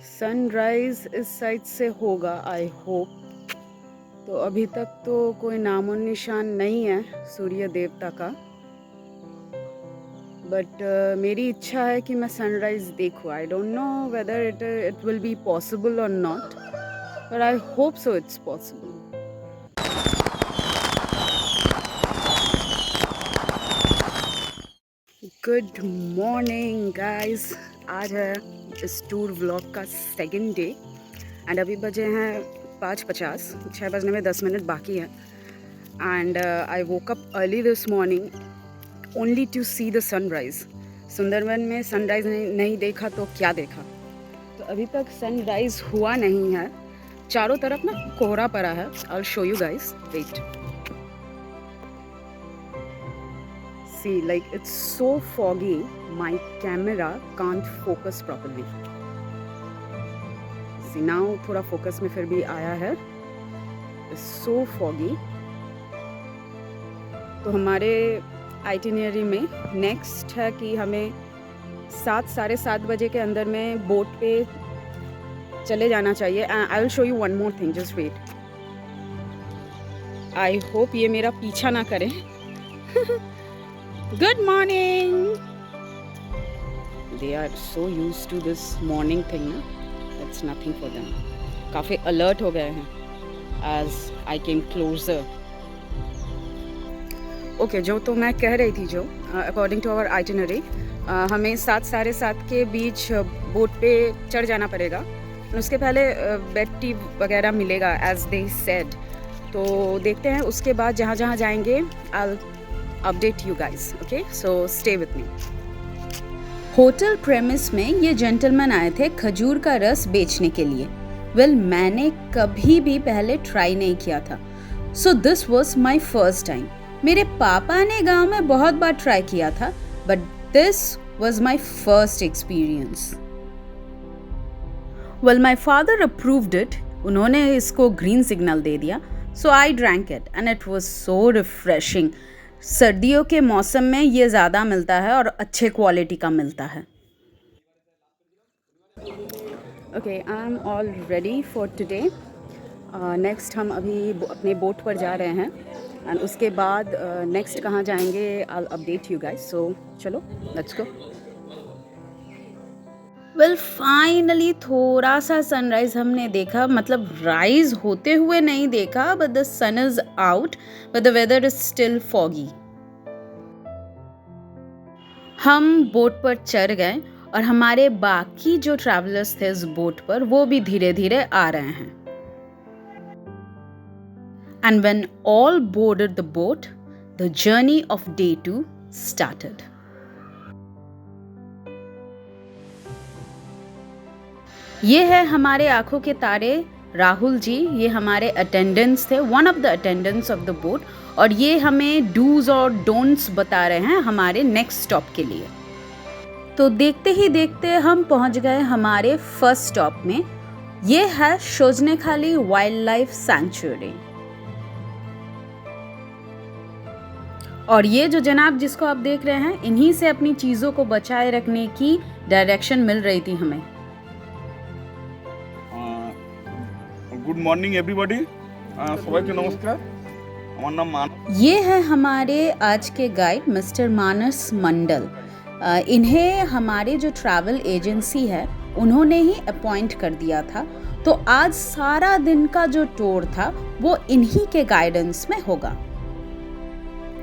Sunrise इस side से होगा आई होप। तो अभी तक तो कोई नामो निशान नहीं है सूर्य देवता का, बट मेरी इच्छा है कि मैं सनराइज देखूँ। I don't know whether it will be possible और not, but I hope so it's possible. Good morning guys, आज है इस टूर व्लॉग का सेकंड डे एंड अभी बजे हैं 5:50, 6 बजने में 10 मिनट बाकी है। And I woke up early this morning only to see the sunrise. Sundarban में सनराइज नहीं देखा तो क्या देखा। तो अभी तक सनराइज हुआ नहीं है, चारों तरफ ना कोहरा पड़ा है। I will show you guys, wait. See, like it's so foggy, my camera can't focus properly. See now थोड़ा फोकस में फिर भी आया है। It's so foggy. तो हमारे आइटिनरी में नेक्स्ट है कि हमें 7 साढ़े 7 बजे के अंदर में बोट पे चले जाना चाहिए। I will show you one more thing, just wait. I hope ये मेरा पीछा ना करें। Good morning. They are so used to this morning thing ना, that's nothing for them. काफ़ी alert हो गए हैं as I came closer. Okay, जो तो मैं कह रही थी, जो according to our itinerary हमें 7 साढ़े 7 के बीच बोट पे चढ़ जाना पड़ेगा। उसके पहले बेड टी वगैरह मिलेगा as they said। तो देखते हैं उसके बाद जहाँ जहाँ जाएंगे I'll update you guys, okay? So stay with me. Hotel premise में ये जेंटलमैन आए थे खजूर का रस बेचने के लिए। वेल मैंने कभी भी पहले ट्राई नहीं किया था, so this was my first time. मेरे पापा ने गांव में बहुत बार ट्राई किया था, but this was my first experience. Well my father approved it, उन्होंने इसको ग्रीन सिग्नल दे दिया, so I drank it and it was so refreshing. सर्दियों के मौसम में ये ज़्यादा मिलता है और अच्छे क्वालिटी का मिलता है। Okay, I am all ready for today. Next हम अभी अपने बोट पर जा रहे हैं एंड उसके बाद नेक्स्ट कहाँ जाएंगे I will update you guys. So चलो लेट्स गो। वेल फाइनली थोड़ा सा सनराइज हमने देखा, मतलब राइज होते हुए नहीं देखा, but the sun is out but the weather is still foggy. हम बोट पर चढ़ गए और हमारे बाकी जो ट्रैवलर्स थे इस बोट पर वो भी धीरे धीरे आ रहे हैं। And when all boarded the boat, the journey of day 2 started. ये है हमारे आंखों के तारे राहुल जी, ये हमारे अटेंडेंट्स थे, one of the attendants of the boat, और ये हमें डूज और डोंट्स बता रहे हैं हमारे नेक्स्ट स्टॉप के लिए। तो देखते ही देखते हम पहुंच गए हमारे फर्स्ट स्टॉप में। ये है शोजनेखाली वाइल्ड लाइफ सैंक्चुअरी। और ये जो जनाब जिसको आप देख रहे हैं, इन्हीं से अपनी चीज़ों को बचाए रखने की डायरेक्शन मिल रही थी हमें। गुड मॉर्निंग एवरीबॉडी, सबको नमस्कार। हमारा नाम मानस। ये है हमारे आज के गाइड मिस्टर मानस मंडल। इन्हें हमारे जो ट्रैवल एजेंसी है उन्होंने ही अपॉइंट कर दिया था, तो आज सारा दिन का जो टूर था वो इन्हीं के गाइडेंस में होगा।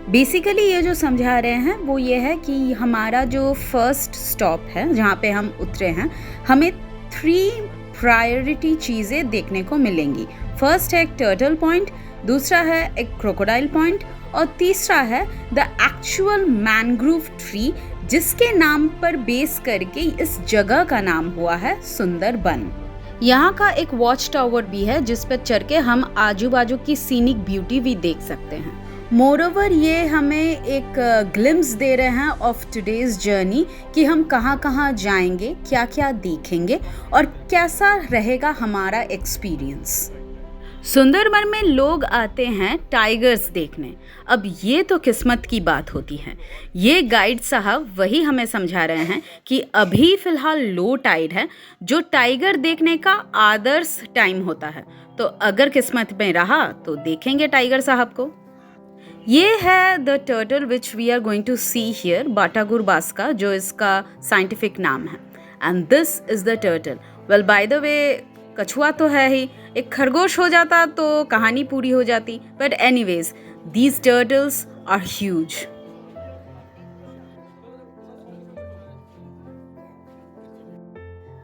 बेसिकली ये जो समझा रहे हैं वो ये है कि हमारा जो फर्स्ट स्टॉप है जहाँ पे हम उतरे हैं, हमें 3 प्रायोरिटी चीज़ें देखने को मिलेंगी। फर्स्ट है एक टर्टल पॉइंट, दूसरा है एक क्रोकोडाइल पॉइंट, और तीसरा है द एक्चुअल मैनग्रोव ट्री, जिसके नाम पर बेस करके इस जगह का नाम हुआ है सुंदरबन। यहाँ का एक वॉच टावर भी है जिस पर चढ़ के हम आजू बाजू की सीनिक ब्यूटी भी देख सकते हैं। मोरओवर ये हमें एक ग्लिम्स दे रहे हैं ऑफ टुडेज जर्नी कि हम कहाँ कहाँ जाएंगे, क्या क्या देखेंगे और कैसा रहेगा हमारा एक्सपीरियंस। सुंदरबन में लोग आते हैं टाइगर्स देखने। अब ये तो किस्मत की बात होती है। ये गाइड साहब वही हमें समझा रहे हैं कि अभी फ़िलहाल लो टाइड है, जो टाइगर देखने का आदर्श टाइम होता है। तो अगर किस्मत में रहा तो देखेंगे टाइगर साहब को। ये है the turtle which we are going to see here, Batagur baska, जो इसका साइंटिफिक नाम है। And this is the turtle. Well by the way, कछुआ तो है ही, एक खरगोश हो जाता तो कहानी पूरी हो जाती। But anyways, these turtles are huge.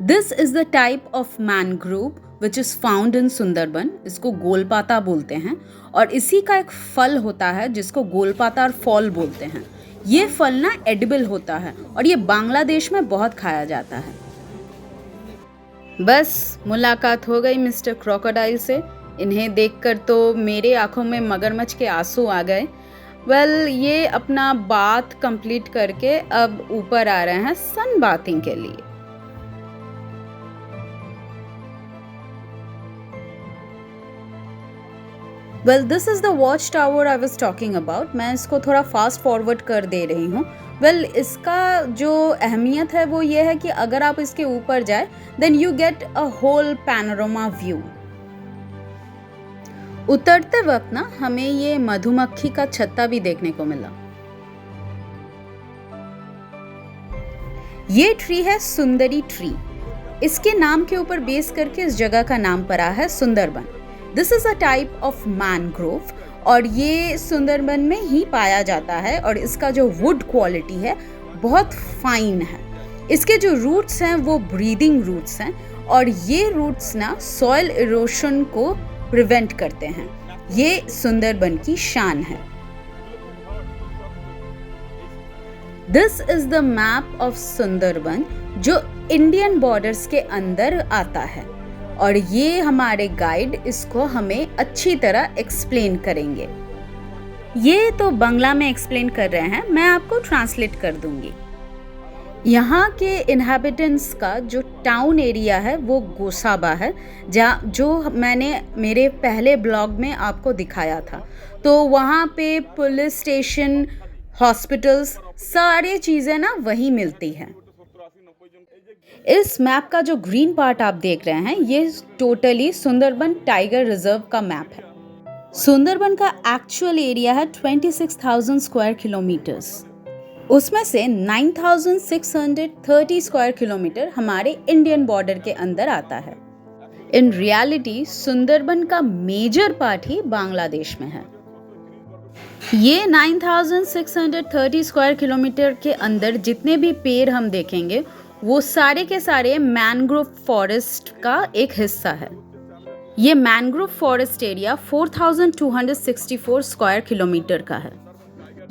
This is the type of mangrove which is found in Sundarban. इसको गोलपाता बोलते हैं और इसी का एक फल होता है जिसको गोलपाता फॉल बोलते हैं। ये फल ना एडिबल होता है और ये बांग्लादेश में बहुत खाया जाता है। बस मुलाकात हो गई मिस्टर क्रोकोडाइल से। इन्हें देखकर तो मेरे आंखों में मगरमच्छ के आंसू आ गए। वेल, ये अपना बात कंप्लीट करके अब ऊपर आ रहे हैं सन बाथिंग के लिए। Well, this is the watch tower I was talking about. मैं इसको थोड़ा फास्ट फॉरवर्ड कर दे रही हूँ। वेल, इसका जो अहमियत है वो ये है कि अगर आप इसके ऊपर जाए then you get a whole panorama view. उतरते वक्त ना हमें ये मधुमक्खी का छत्ता भी देखने को मिला। ये ट्री है सुंदरी ट्री। इसके नाम के ऊपर बेस करके इस जगह का नाम पड़ा है Sundarban. This is a type of mangrove और ये सुंदरबन में ही पाया जाता है और इसका जो वुड क्वालिटी है बहुत फाइन है। इसके जो रूट्स हैं वो ब्रीदिंग रूट्स हैं और ये रूट्स ना सॉइल इरोशन को प्रिवेंट करते हैं। ये सुंदरबन की शान है। This is the map of Sundarban जो इंडियन बॉर्डर्स के अंदर आता है और ये हमारे गाइड इसको हमें अच्छी तरह एक्सप्लेन करेंगे। ये तो बांग्ला में एक्सप्लेन कर रहे हैं, मैं आपको ट्रांसलेट कर दूंगी। यहाँ के इनहैबिटेंट्स का जो टाउन एरिया है वो गोसाबा है, जहाँ जो मैंने मेरे पहले ब्लॉग में आपको दिखाया था। तो वहाँ पे पुलिस स्टेशन, हॉस्पिटल्स, सारी चीज़ें ना वहीं मिलती हैं। इस मैप का जो ग्रीन पार्ट आप देख रहे हैं ये टोटली सुंदरबन टाइगर रिजर्व का मैप है। सुंदरबन का एक्चुअल एरिया है 26,000 स्क्वायर किलोमीटर्स। उसमें से 9,630 स्क्वायर किलोमीटर हमारे इंडियन बॉर्डर के अंदर आता है। इन रियलिटी सुंदरबन का मेजर पार्ट ही बांग्लादेश में है। ये 9,630 स्क्वायर किलोमीटर के अंदर जितने भी पेड़ हम देखेंगे वो सारे के सारे मैनग्रोव फॉरेस्ट का एक हिस्सा है। ये mangrove forest area 4,264 square kilometre का है।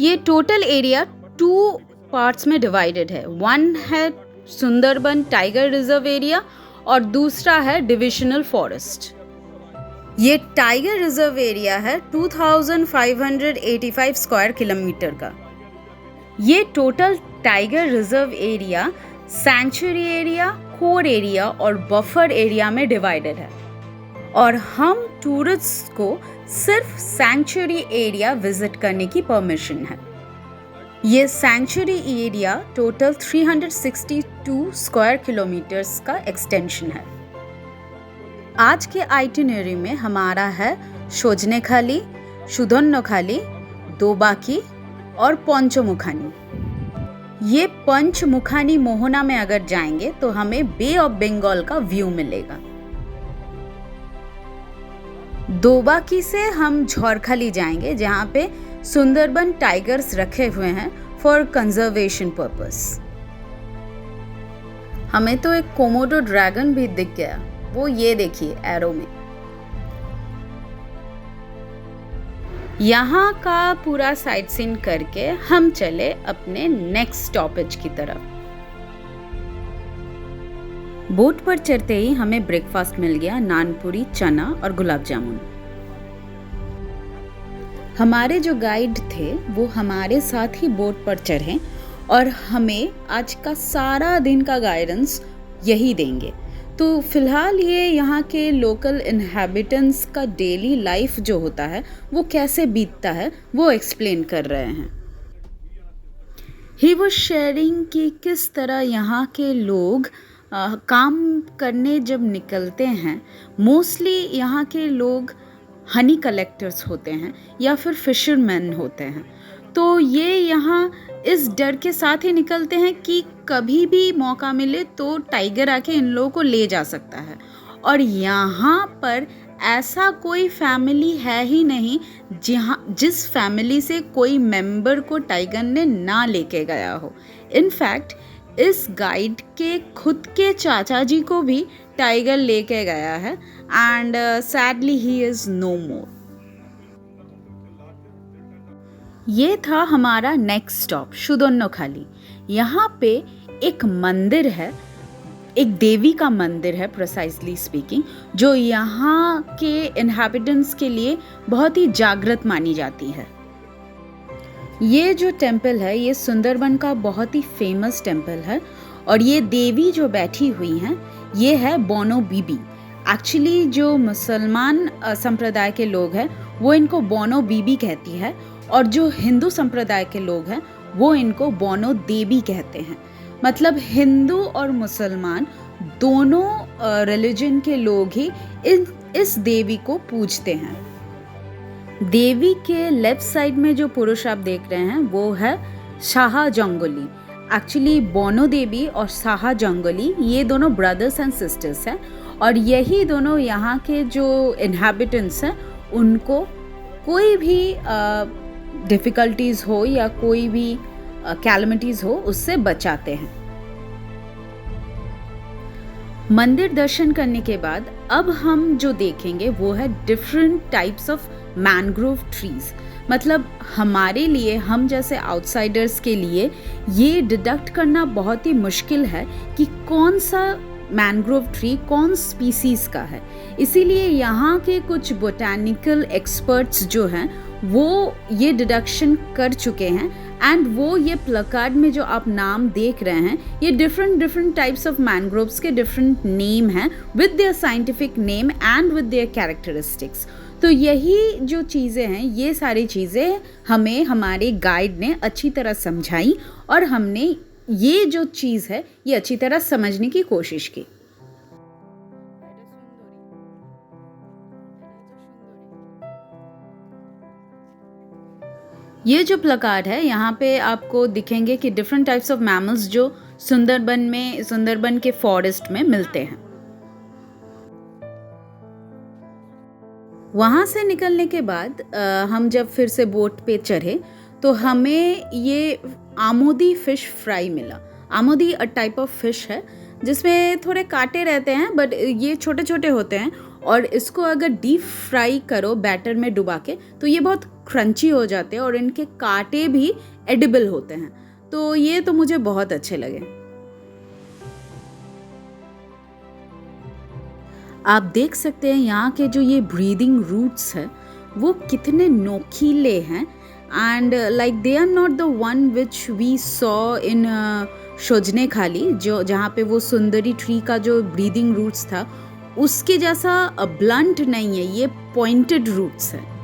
ये टोटल एरिया 2 पार्ट्स में डिवाइडेड है। वन है सुंदरबन टाइगर रिजर्व एरिया और दूसरा है डिविजनल फॉरेस्ट। ये टाइगर रिजर्व एरिया है 2,585 स्क्वायर किलोमीटर का। ये total tiger reserve area sanctuary area, core area और बफर एरिया में डिवाइडेड है और हम टूरिस्ट को सिर्फ सैंक्चुरी एरिया विजिट करने की परमिशन है। ये sanctuary area total 362 square kilometres का एक्सटेंशन है। आज के आइटिनरी में हमारा है सोजनेखाली, सुधन्यखाली, दोबाकी और पंचमुखानी। ये पंचमुखानी मोहना में अगर जाएंगे तो हमें बे ऑफ बंगाल का व्यू मिलेगा। दोबाकी से हम झौरखाली जाएंगे जहाँ पे सुंदरबन टाइगर्स रखे हुए हैं फॉर कंजर्वेशन पर्पस। हमें तो एक कोमोडो ड्रैगन भी दिख गया, वो ये देखिए एरो में। यहाँ का पूरा साइट सीन करके हम चले अपने नेक्स्ट स्टॉपेज की तरफ। बोट पर चढ़ते ही हमें ब्रेकफास्ट मिल गया, नानपुरी, चना और गुलाब जामुन। हमारे जो गाइड थे वो हमारे साथ ही बोट पर चढ़े और हमें आज का सारा दिन का गाइडेंस यही देंगे। तो फ़िलहाल ये यहाँ के लोकल इन्हेबिटेंट्स का डेली लाइफ जो होता है वो कैसे बीतता है वो एक्सप्लेन कर रहे हैं। ही वॉज शेयरिंग कि किस तरह यहाँ के लोग काम करने जब निकलते हैं, मोस्टली यहाँ के लोग हनी कलेक्टर्स होते हैं या फिर फिशरमैन होते हैं। तो ये यहाँ इस डर के साथ ही निकलते हैं कि कभी भी मौका मिले तो टाइगर आके इन लोगों को ले जा सकता है। और यहाँ पर ऐसा कोई फैमिली है ही नहीं जिस फैमिली से कोई मेंबर को टाइगर ने ना लेके गया हो। इनफैक्ट इस गाइड के खुद के चाचा जी को भी टाइगर लेके गया है and sadly he is no more. ये था हमारा नेक्स्ट स्टॉप सुदर्णखाली। यहाँ पे एक मंदिर है, एक देवी का मंदिर है प्रिसाइजली स्पीकिंग, जो यहाँ के इन्हेबिटेंट्स के लिए बहुत ही जागृत मानी जाती है। ये जो टेम्पल है ये सुंदरबन का बहुत ही फेमस टेम्पल है और ये देवी जो बैठी हुई हैं ये है बोनो बीबी। एक्चुअली जो मुसलमान संप्रदाय के लोग हैं वो इनको बोनो बीबी कहती है और जो हिंदू संप्रदाय के लोग हैं वो इनको बोनो देवी कहते हैं। मतलब हिंदू और मुसलमान दोनों रिलीजन के लोग ही इस देवी को पूजते हैं। देवी के लेफ्ट साइड में जो पुरुष आप देख रहे हैं वो है शाह जंगली। एक्चुअली बोनो देवी और शाह जंगली ये दोनों ब्रदर्स एंड सिस्टर्स हैं और यही दोनों यहाँ के जो इन्हेबिटेंट्स हैं उनको कोई भी डिफ़िकल्टीज़ हो या कोई भी कैलमिटीज़ हो उससे बचाते हैं। मंदिर दर्शन करने के बाद अब हम जो देखेंगे वो है different types of mangrove trees. मतलब हमारे लिए, हम जैसे आउटसाइडर्स के लिए ये डिडक्ट करना बहुत ही मुश्किल है कि कौन सा मैंग्रोव ट्री कौन स्पीसीज का है। इसीलिए यहाँ के कुछ बोटैनिकल एक्सपर्ट्स जो हैं वो ये डिडक्शन कर चुके हैं एंड वो ये प्लकार्ड में जो आप नाम देख रहे हैं ये डिफरेंट टाइप्स ऑफ मैंग्रोव्स के डिफरेंट नेम हैं with their scientific name and with their characteristics. तो यही जो चीज़ें हैं ये सारी चीज़ें हमें हमारे गाइड ने अच्छी तरह समझाई और हमने ये जो चीज़ है ये अच्छी तरह समझने की कोशिश की। ये जो प्लकार्ड है यहाँ पे आपको दिखेंगे कि डिफरेंट टाइप्स ऑफ मैमल्स जो सुंदरबन के फॉरेस्ट में मिलते हैं। वहाँ से निकलने के बाद हम जब फिर से बोट पे चढ़े तो हमें ये आमोदी फिश फ्राई मिला। आमोदी अ टाइप ऑफ फिश है जिसमें थोड़े कांटे रहते हैं बट ये छोटे छोटे होते हैं और इसको अगर डीप फ्राई करो बैटर में डुबा के तो ये बहुत क्रंची हो जाते हैं और इनके कांटे भी एडिबल होते हैं। तो ये तो मुझे बहुत अच्छे लगे। आप देख सकते हैं यहाँ के जो ये ब्रीदिंग रूट्स है वो कितने नोकीले हैं and like they are not the one which we saw in Sudhanyakhali, जो जहाँ पे वो सुंदरी ट्री का जो ब्रीदिंग रूट्स था उसके जैसा ब्लंट नहीं है, ये पॉइंटेड रूट्स है।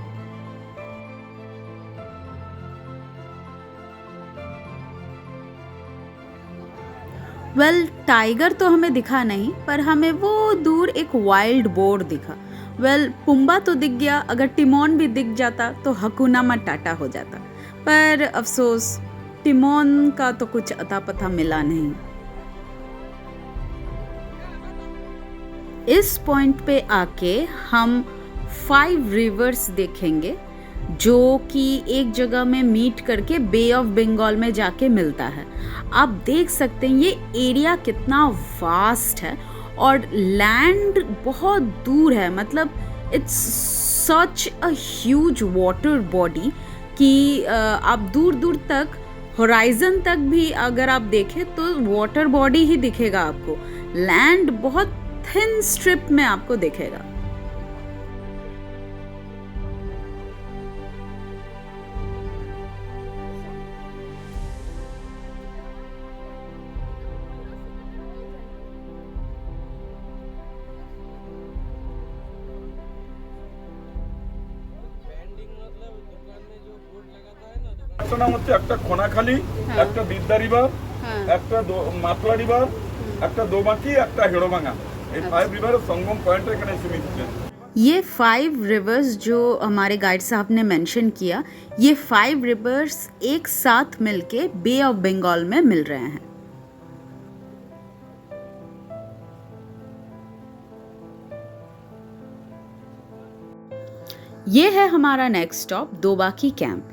टाइगर तो हमें दिखा नहीं पर हमें वो दूर एक वाइल्ड बोर दिखा। पुम्बा तो दिख गया, अगर टिमोन भी दिख जाता तो हकुना मटाटा हो जाता, पर अफसोस टिमोन का तो कुछ अता पता मिला नहीं। इस पॉइंट पे आके हम 5 रिवर्स देखेंगे जो कि एक जगह में मीट करके बे ऑफ बंगाल में जाके मिलता है। आप देख सकते हैं ये एरिया कितना वास्ट है और लैंड बहुत दूर है। मतलब it's such a huge water body कि आप दूर दूर तक होराइजन तक भी अगर आप देखें तो वाटर बॉडी ही दिखेगा आपको। लैंड बहुत थिन स्ट्रिप में आपको दिखेगा। রিভারটার নাম হচ্ছে একটা খোনাখালি, একটা বিদ্যা রিভার, একটা মাতলা রিভার, একটা দোবাকি, একটা হেড়োভাঙা। এই 5 রিভারের সঙ্গম পয়েন্ট এখানে এসে মিলছে। ये 5 रिवर्स जो हमारे गाइड साहब ने मेंशन किया, ये 5 रिवर्स एक साथ मिलके बे ऑफ बंगाल में मिल रहे हैं। ये है हमारा नेक्स्ट स्टॉप दोबाकी कैंप।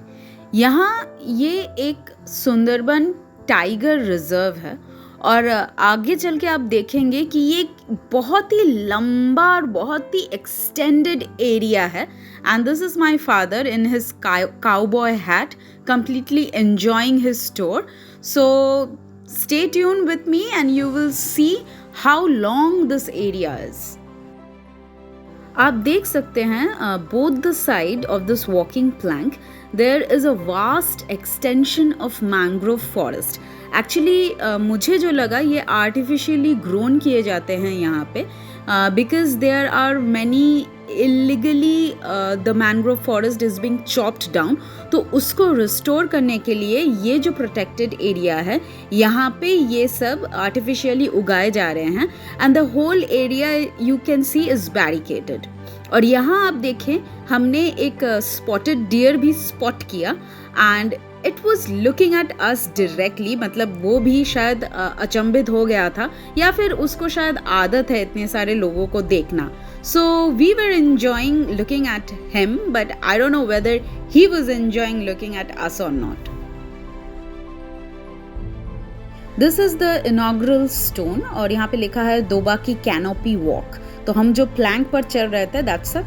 यहाँ ये एक सुंदरबन टाइगर रिजर्व है और आगे चल के आप देखेंगे कि ये बहुत ही लंबा और बहुत ही एक्सटेंडेड एरिया है। And this is my father in his cowboy hat completely enjoying his tour. So stay tuned with me and you will see how long this area is. आप देख सकते हैं both the side of this walking plank there is a vast extension of mangrove forest. Actually मुझे जो लगा ये artificially grown किए जाते हैं यहाँ पे because there are many illegally the mangrove forest is being chopped down. तो उसको restore करने के लिए ये जो protected area है यहाँ पे ये सब artificially उगाए जा रहे हैं and the whole area you can see is barricaded. और यहाँ आप देखें हमने एक spotted deer भी spot किया and it was looking at us directly. मतलब वो भी शायद अचंभित हो गया था या फिर उसको शायद आदत है इतने सारे लोगों को देखना. So we were enjoying looking at him but I don't know whether he was enjoying looking at us or not. This is the inaugural stone और यहाँ पे लिखा है दोबाकी कैनोपी वॉक. तो हम जो प्लैंक पर चल रहे थे दैट्स अ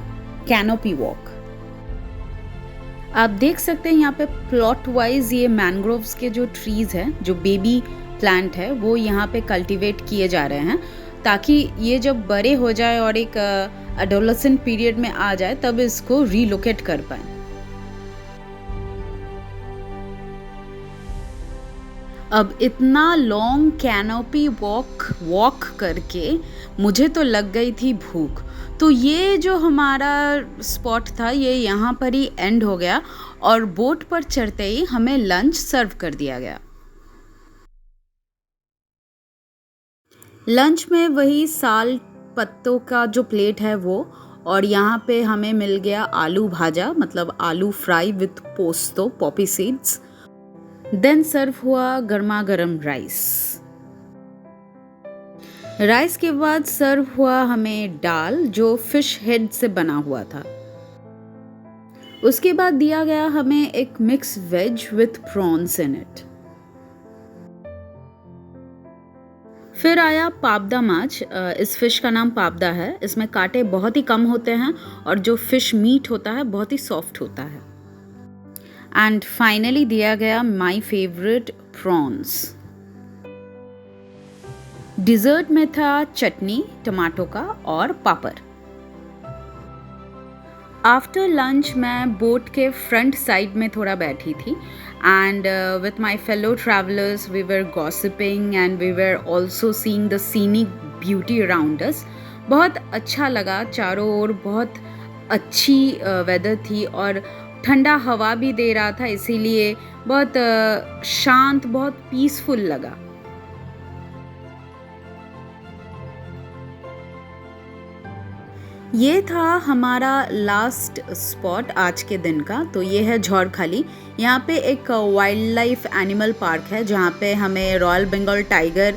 कैनोपी वॉक. आप देख सकते हैं यहाँ पे प्लॉट वाइज ये मैनग्रोव्स के जो ट्रीज हैं जो बेबी प्लांट है वो यहाँ पे कल्टीवेट किए जा रहे हैं ताकि ये जब बड़े हो जाए और एक एडोलेसेंट पीरियड में आ जाए तब इसको रीलोकेट कर पाए. अब इतना लॉन्ग कैनोपी वॉक करके मुझे तो लग गई थी भूख. तो ये जो हमारा स्पॉट था ये यहाँ पर ही एंड हो गया और बोट पर चढ़ते ही हमें लंच सर्व कर दिया गया. लंच में वही साल पत्तों का जो प्लेट है वो और यहाँ पे हमें मिल गया आलू भाजा मतलब aloo fry with posto poppy seeds. Then serve हुआ गर्मा गर्म राइस. राइस के बाद सर्व हुआ हमें दाल जो फिश हेड से बना हुआ था. उसके बाद दिया गया हमें एक mix veg with prawns in it. फिर आया पापदा माछ. इस फिश का नाम पापदा है. इसमें कांटे बहुत ही कम होते हैं और जो फिश मीट होता है बहुत ही सॉफ्ट होता है. एंड फाइनली दिया गया माय फेवरेट प्रॉन्स. डिज़र्ट में था चटनी टमाटो का और पापड़. आफ्टर लंच मैं बोट के फ्रंट साइड में थोड़ा बैठी थी and with my fellow travellers we were gossiping and we were also seeing the scenic beauty around us. बहुत अच्छा लगा. चारों ओर बहुत अच्छी वेदर थी और ठंडा हवा भी दे रहा था इसीलिए बहुत शांत बहुत पीसफुल लगा. ये था हमारा लास्ट स्पॉट आज के दिन का. तो ये है झौड़खाली. यहाँ पे एक वाइल्ड लाइफ एनिमल पार्क है जहाँ पे हमें रॉयल बंगाल टाइगर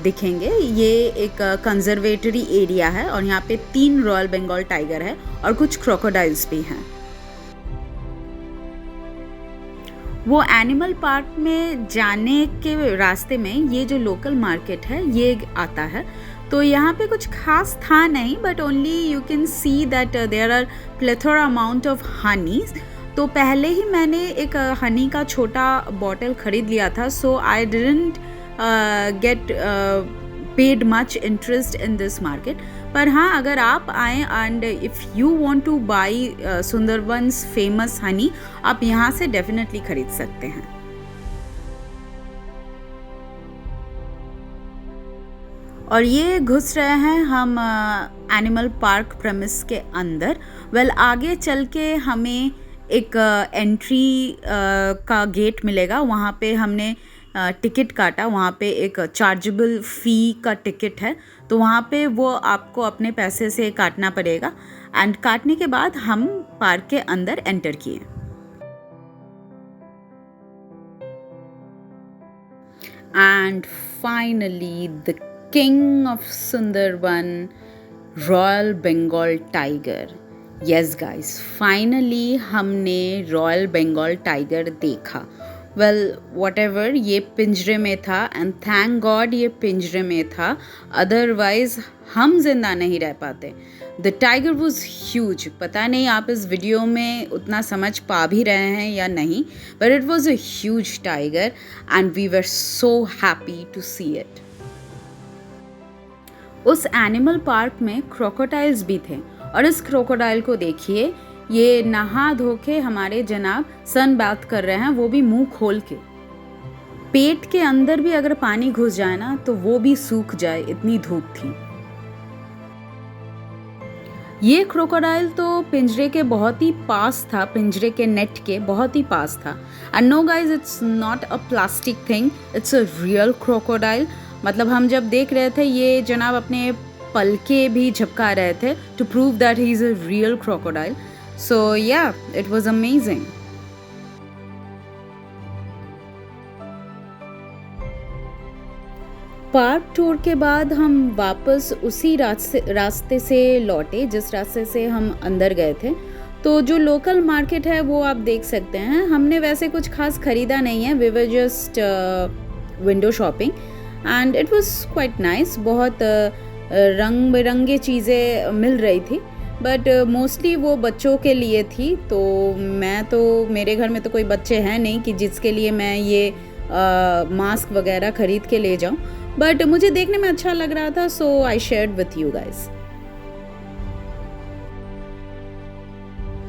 दिखेंगे. ये एक कंजर्वेटरी एरिया है और यहाँ पे 3 रॉयल बंगाल टाइगर है और कुछ क्रोकोडाइल्स भी हैं. वो एनिमल पार्क में जाने के रास्ते में ये जो लोकल मार्केट है ये आता है. तो यहाँ पे कुछ खास था नहीं but only you can see that there are plethora amount of honeys. तो पहले ही मैंने एक हनी का छोटा बॉटल खरीद लिया था. So I didn't get paid much interest in this market. पर हाँ अगर आप आएँ and if you want to buy Sundarbans famous honey आप यहाँ से डेफिनेटली खरीद सकते हैं. और ये घुस रहे हैं हम एनिमल पार्क प्रेमिस के अंदर. वेल आगे चल के हमें एक एंट्री का गेट मिलेगा, वहाँ पे हमने टिकट काटा। वहाँ पे एक चार्जेबल फ़ी का टिकट है, तो वहाँ पे वो आपको अपने पैसे से काटना पड़ेगा। एंड काटने के बाद हम पार्क के अंदर एंटर किए। And finally the king of Sundarban, royal Bengal tiger. Yes guys, finally हमने रॉयल बंगाल टाइगर देखा। वेल व्हाटएवर, ये पिंजरे में था एंड थैंक गॉड ये पिंजरे में था, अदरवाइज हम जिंदा नहीं रह पाते। The tiger was huge. पता नहीं आप इस वीडियो में उतना समझ पा भी रहे हैं या नहीं, but it was a huge tiger and we were so happy to see it. उस एनिमल पार्क में क्रोकोडाइल्स भी थे, और इस क्रोकोडाइल को देखिए, ये नहा धो के हमारे जनाब सन बाथ कर रहे हैं, वो भी मुंह खोल के। पेट के अंदर भी अगर पानी घुस जाए ना तो वो भी सूख जाए, इतनी धूप थी। ये क्रोकोडाइल तो पिंजरे के बहुत ही पास था, पिंजरे के नेट के बहुत ही पास था। And no guys, it's not a plastic thing, it's a real crocodile. मतलब हम जब देख रहे थे, ये जनाब अपने पलके भी झपका रहे थे to prove that he is a real crocodile. So yeah, it was amazing. Park tour के बाद हम वापस उसी रास्ते से लौटे जिस रास्ते से हम अंदर गए थे। तो जो लोकल मार्केट है वो आप देख सकते हैं। हमने वैसे कुछ खास खरीदा नहीं है, we were just window shopping and it was quite nice. बहुत रंग बिरंगे चीज़ें मिल रही थी, बट मोस्टली वो बच्चों के लिए थी। तो मेरे घर में तो कोई बच्चे हैं नहीं कि जिसके लिए मैं ये मास्क वगैरह ख़रीद के ले जाऊं, बट मुझे देखने में अच्छा लग रहा था, so I shared with you guys.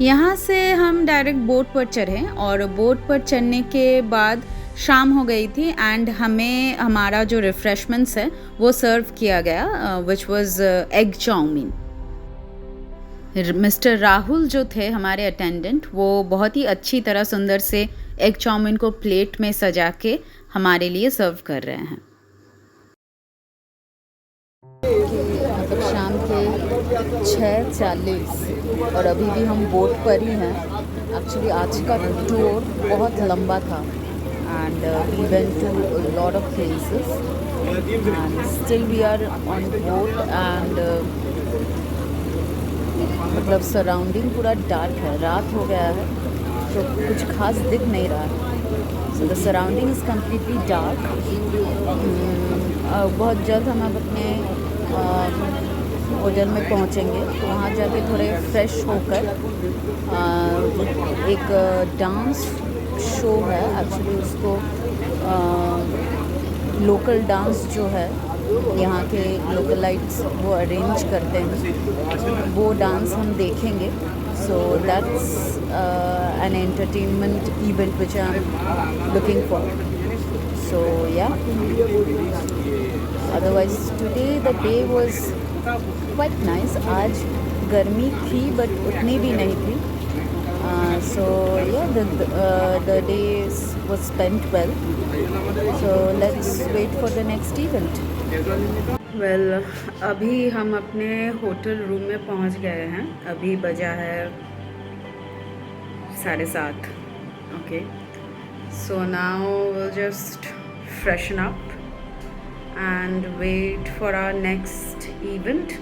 यहाँ से हम डायरेक्ट बोट पर चढ़े और बोट पर चढ़ने के बाद शाम हो गई थी एंड हमें हमारा जो रिफ्रेशमेंट्स है वो सर्व किया गया, which was egg chow mein. Mr Rahul जो थे हमारे अटेंडेंट, वो बहुत ही अच्छी तरह सुंदर से एग चाउमीन को प्लेट में सजा के हमारे लिए सर्व कर रहे हैं। मतलब शाम के 6:40 और अभी भी हम बोट पर ही हैं। एक्चुअली आज का टूर बहुत लंबा था and we went to lot of places and still we are on boat and मतलब सराउंडिंग पूरा डार्क है, रात हो गया है तो कुछ खास दिख नहीं रहा है। So the surrounding is completely dark. बहुत जल्द हम अब अपने होटल में पहुंचेंगे, तो वहाँ जाके थोड़े फ्रेश होकर एक डांस शो है, एक्चुअली उसको लोकल डांस जो है यहाँ के लोकलाइट्स वो अरेंज करते हैं, वो डांस हम देखेंगे। So that's an entertainment event which I am looking for. So yeah, otherwise today the day was quite nice. आज गर्मी थी बट उतनी भी नहीं थी। सो या, the day was spent well. So let's wait for the next event. Well अभी हम अपने होटल रूम में पहुंच गए हैं। अभी बजा है 7:30। Okay, so now we'll just freshen up and wait for our next event.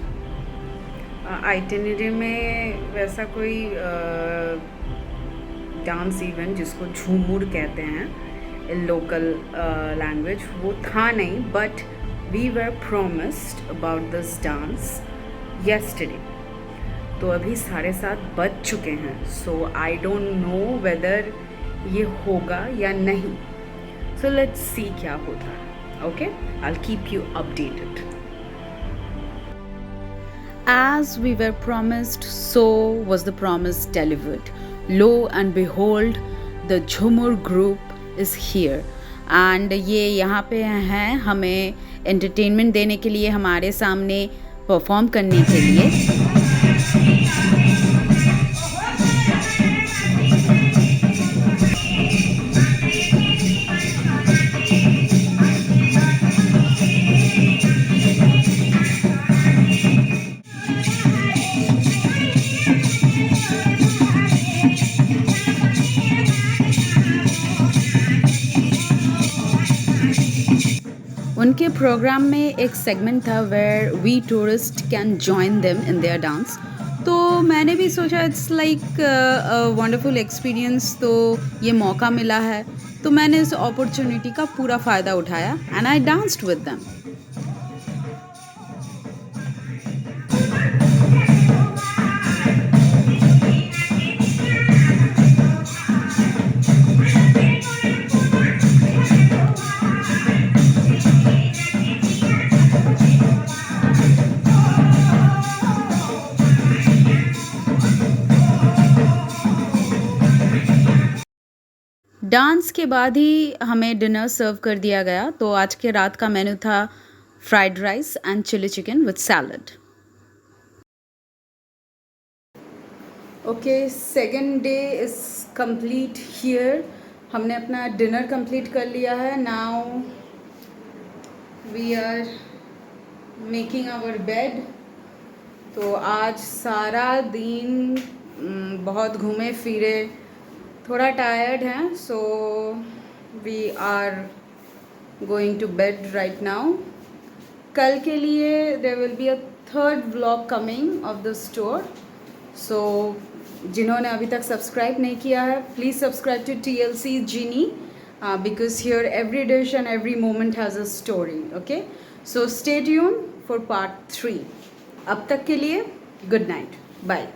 Itinerary में वैसा कोई डांस इवेंट जिसको झूमुर कहते हैं इन लोकल लैंग्वेज वो था नहीं, but we were promised about this dance yesterday. तो अभी 7:30 बज चुके हैं, so I don't know whether ये होगा या नहीं। सो लेट्स सी क्या होता है। Okay, I will keep you updated. As we were promised, so was the promise delivered. Lo and behold, the Jhumur group is here. And ये यहाँ पे हैं हमें entertainment देने के लिए, हमारे सामने perform करने के लिए। उनके प्रोग्राम में एक सेगमेंट था where we tourists can join them in their dance. तो मैंने भी सोचा इट्स लाइक वंडरफुल एक्सपीरियंस, तो ये मौका मिला है तो मैंने इस अपॉर्चुनिटी का पूरा फ़ायदा उठाया and I danced with them. Dance के बाद ही हमें डिनर सर्व कर दिया गया। तो आज के रात का मेन्यू था fried rice and chilli chicken with salad. Okay, second day is complete here. हमने अपना डिनर कंप्लीट कर लिया है। Now we are making our bed. तो आज सारा दिन बहुत घूमे फिरे, थोड़ा टायर्ड हैं, so we are going to bed right now. कल के लिए there will be a third vlog coming off the store. सो जिन्होंने अभी तक सब्सक्राइब नहीं किया है, please subscribe to TLC Genie because here every dish and every moment has a story. Okay, so stay tuned for part 3. अब तक के लिए गुड नाइट, बाय।